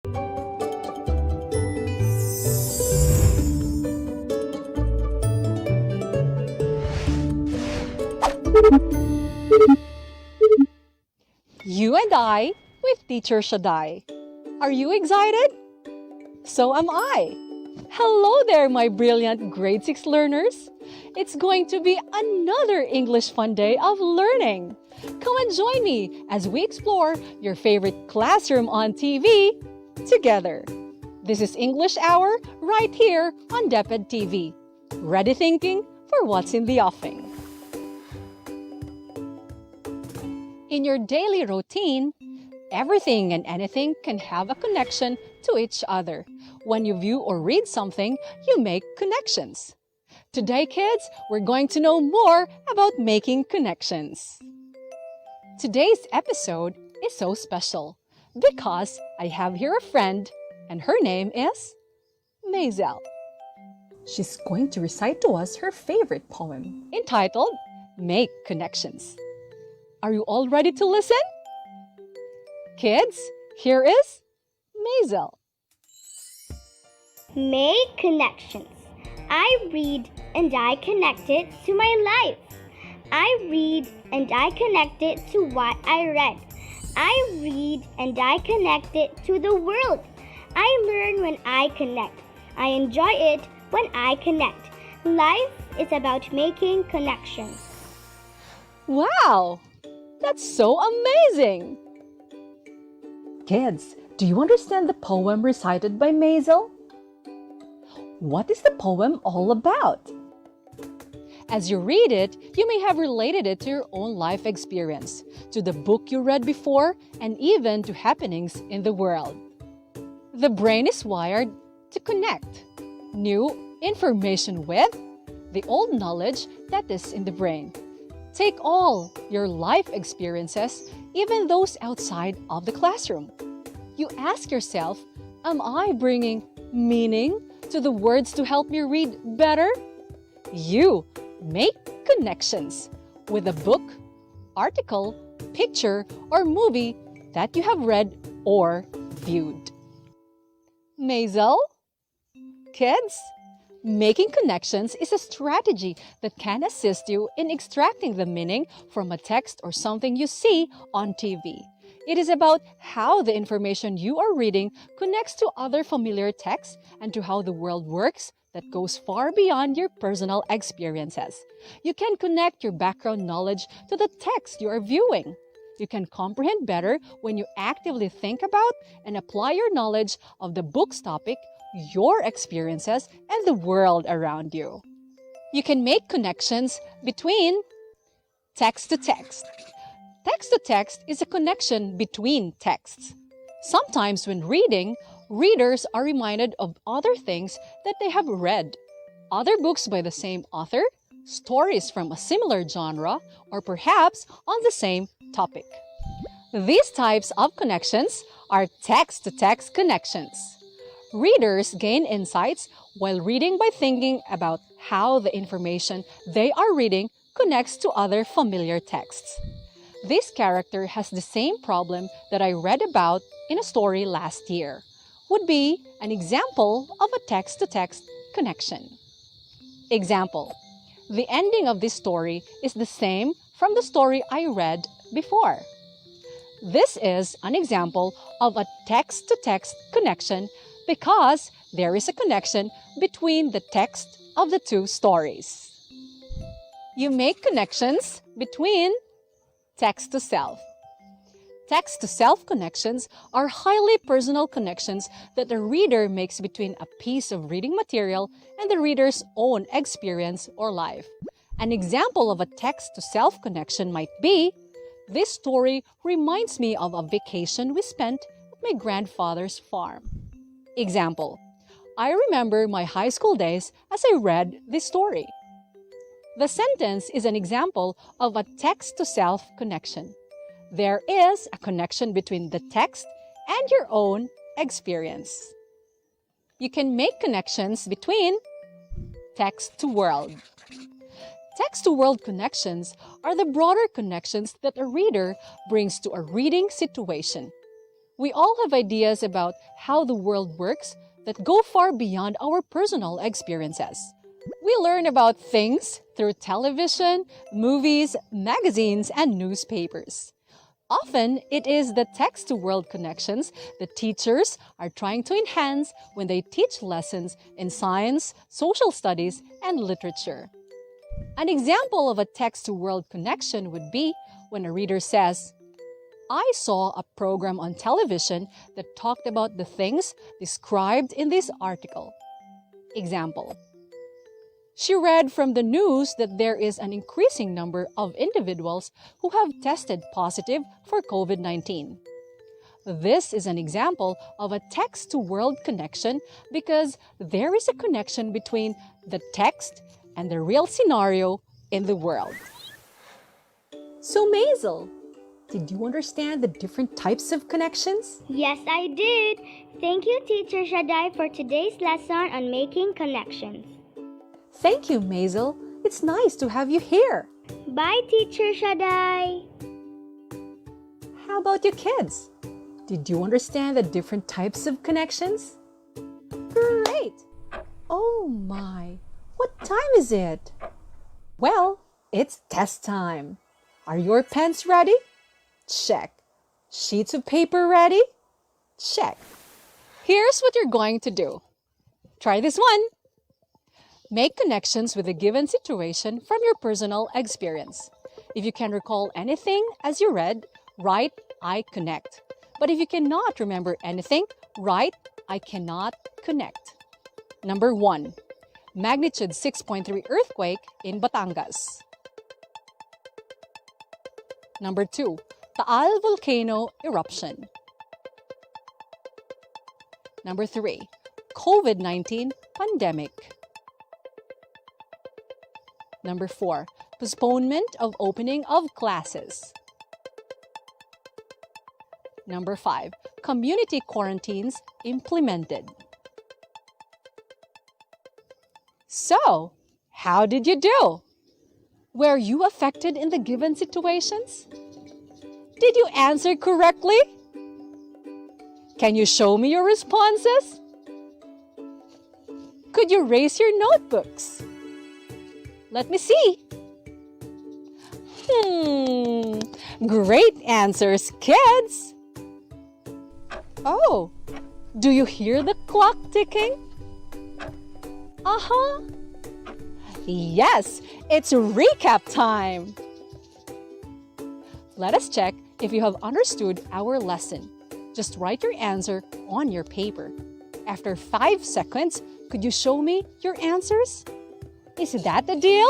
You and I with Teacher Shaddai. Are you excited? So am I. Hello there, my brilliant grade 6 learners. It's going to be another English fun day of learning. Come and join me as we explore your favorite classroom on TV together. This is English Hour right here on DepEd TV. Ready thinking for what's in the offing. In your daily routine, everything and anything can have a connection to each other. When you view or read something, you make connections. Today, kids, we're going to know more about making connections. Today's episode is so special because I have here a friend and her name is Maisel. She's going to recite to us her favorite poem entitled Make Connections. Are you all ready to listen? Kids, here is Maisel. Make connections. I read and I connect it to my life. I read and I connect it to what I read. I read and I connect it to the world. I learn when I connect. I enjoy it when I connect. Life is about making connections. Wow! That's so amazing! Kids, do you understand the poem recited by Maisel? What is the poem all about? As you read it, you may have related it to your own life experience, to the book you read before, and even to happenings in the world. The brain is wired to connect new information with the old knowledge that is in the brain. Take all your life experiences, even those outside of the classroom. You ask yourself, am I bringing meaning to the words to help me read better? You make connections with a book, article, picture, or movie that you have read or viewed. Maisel? Kids? Making connections is a strategy that can assist you in extracting the meaning from a text or something you see on TV. It is about how the information you are reading connects to other familiar texts and to how the world works that goes far beyond your personal experiences. You can connect your background knowledge to the text you are viewing. You can comprehend better when you actively think about and apply your knowledge of the book's topic, your experiences, and the world around you. You can make connections between text to text. Text to text is a connection between texts. Sometimes when reading, readers are reminded of other things that they have read, other books by the same author, stories from a similar genre, or perhaps on the same topic. These types of connections are text-to-text connections. Readers gain insights while reading by thinking about how the information they are reading connects to other familiar texts. This character has the same problem that I read about in a story last year. Would be an example of a text-to-text connection. Example: the ending of this story is the same from the story I read before. This is an example of a text-to-text connection because there is a connection between the text of the two stories. You make connections between text-to-self. Text-to-self connections are highly personal connections that the reader makes between a piece of reading material and the reader's own experience or life. An example of a text-to-self connection might be, this story reminds me of a vacation we spent at my grandfather's farm. Example: I remember my high school days as I read this story. The sentence is an example of a text-to-self connection. There is a connection between the text and your own experience. You can make connections between text-to-world. Text-to-world connections are the broader connections that a reader brings to a reading situation. We all have ideas about how the world works that go far beyond our personal experiences. We learn about things through television, movies, magazines, and newspapers. Often, it is the text-to-world connections that teachers are trying to enhance when they teach lessons in science, social studies, and literature. An example of a text-to-world connection would be when a reader says, "I saw a program on television that talked about the things described in this article." Example: she read from the news that there is an increasing number of individuals who have tested positive for COVID-19. This is an example of a text-to-world connection because there is a connection between the text and the real scenario in the world. So, Maisel, did you understand the different types of connections? Yes, I did. Thank you, Teacher Shaddai, for today's lesson on making connections. Thank you, Maisel. It's nice to have you here. Bye, Teacher Shaddai. How about you kids? Did you understand the different types of connections? Great! Oh my, what time is it? Well, it's test time. Are your pens ready? Check. Sheets of paper ready? Check. Here's what you're going to do. Try this one. Make connections with a given situation from your personal experience. If you can recall anything as you read, write "I connect." But if you cannot remember anything, write "I cannot connect." Number 1. Magnitude 6.3 earthquake in Batangas. Number 2. Taal volcano eruption. Number 3. COVID-19 pandemic. Number 4. Postponement of opening of classes. Number 5. Community quarantines implemented. So, how did you do? Were you affected in the given situations? Did you answer correctly? Can you show me your responses? Could you raise your notebooks? Let me see. Great answers, kids. Oh, do you hear the clock ticking? Uh-huh. Yes, it's recap time. Let us check if you have understood our lesson. Just write your answer on your paper. After 5 seconds, could you show me your answers? Is that the deal?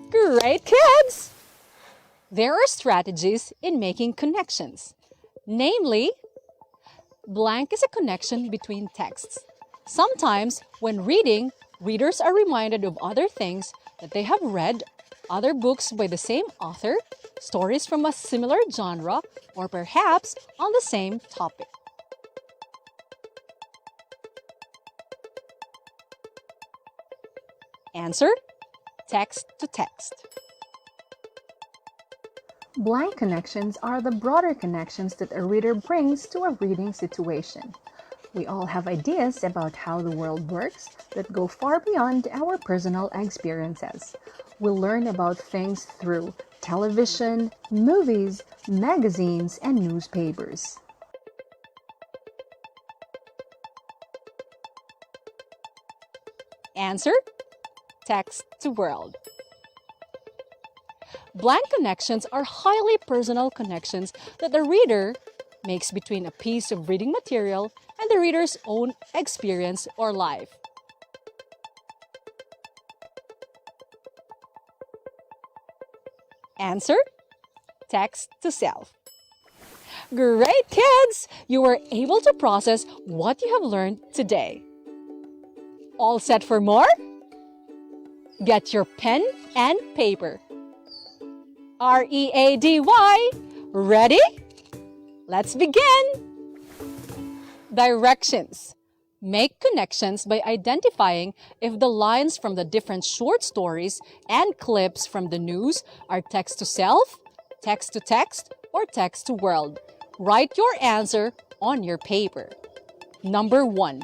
Great, kids! There are strategies in making connections. Namely, blank is a connection between texts. Sometimes, when reading, readers are reminded of other things that they have read, other books by the same author, stories from a similar genre, or perhaps on the same topic. Answer: text to text. Blank connections are the broader connections that a reader brings to a reading situation. We all have ideas about how the world works that go far beyond our personal experiences. We learn about things through television, movies, magazines, and newspapers. Answer: text to world. Blank connections are highly personal connections that the reader makes between a piece of reading material and the reader's own experience or life. Answer: text to self. Great, kids! You were able to process what you have learned today. All set for more? Get your pen and paper. READY. Ready? Let's begin! Directions. Make connections by identifying if the lines from the different short stories and clips from the news are text to self, text to text, or text to world. Write your answer on your paper. Number 1.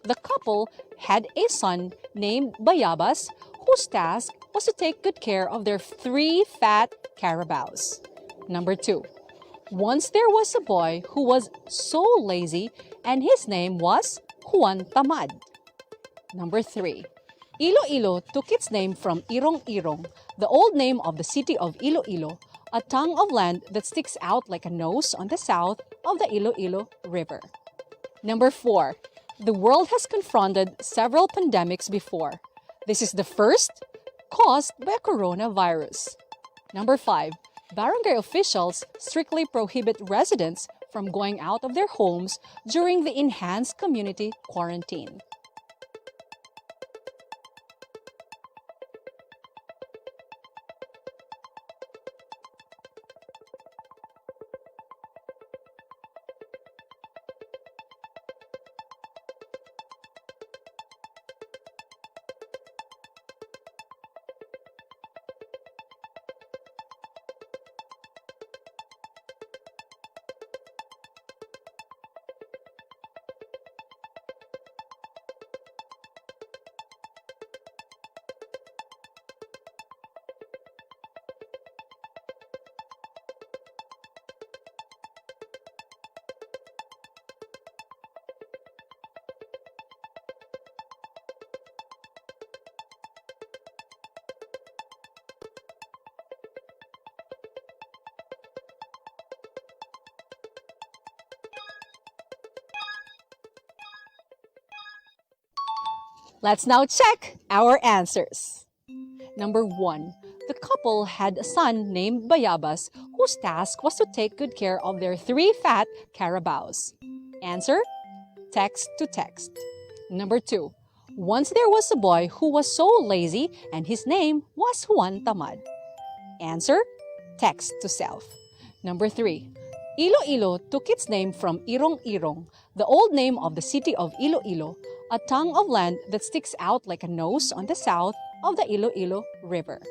The couple had a son named Bayabas whose task was to take good care of their 3 fat carabaos. Number 2. Once there was a boy who was so lazy and his name was Juan Tamad. Number 3. Iloilo took its name from Irong Irong, the old name of the city of Iloilo, a tongue of land that sticks out like a nose on the south of the Iloilo River. Number 4. The world has confronted several pandemics before. This is the first, caused by a coronavirus. Number 5. Barangay officials strictly prohibit residents from going out of their homes during the enhanced community quarantine. Let's now check our answers. Number 1. The couple had a son named Bayabas whose task was to take good care of their 3 fat carabaos. Answer: text to text. Number 2. Once there was a boy who was so lazy and his name was Juan Tamad. Answer: text to self. Number 3. Iloilo took its name from Irong Irong, the old name of the city of Iloilo, a tongue of land that sticks out like a nose on the south of the Iloilo River.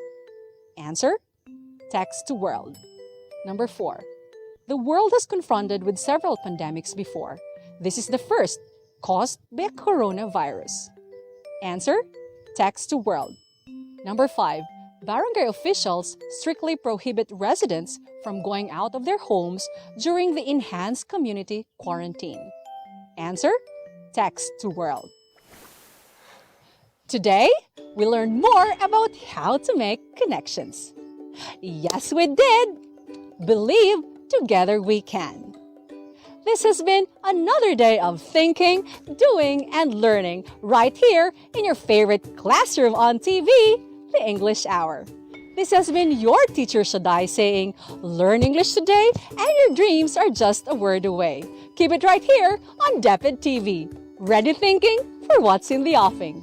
Answer: text to world. Number 4. The world has confronted with several pandemics before. This is the first, caused by a coronavirus. Answer: text to world. Number 5. Barangay officials strictly prohibit residents from going out of their homes during the enhanced community quarantine. Answer: text to world. Today, we learned more about how to make connections. Yes, we did! Believe together we can. This has been another day of thinking, doing, and learning right here in your favorite classroom on TV, the English Hour. This has been your teacher Shaddai saying, learn English today and your dreams are just a word away. Keep it right here on DepEd TV. Ready thinking for what's in the offing.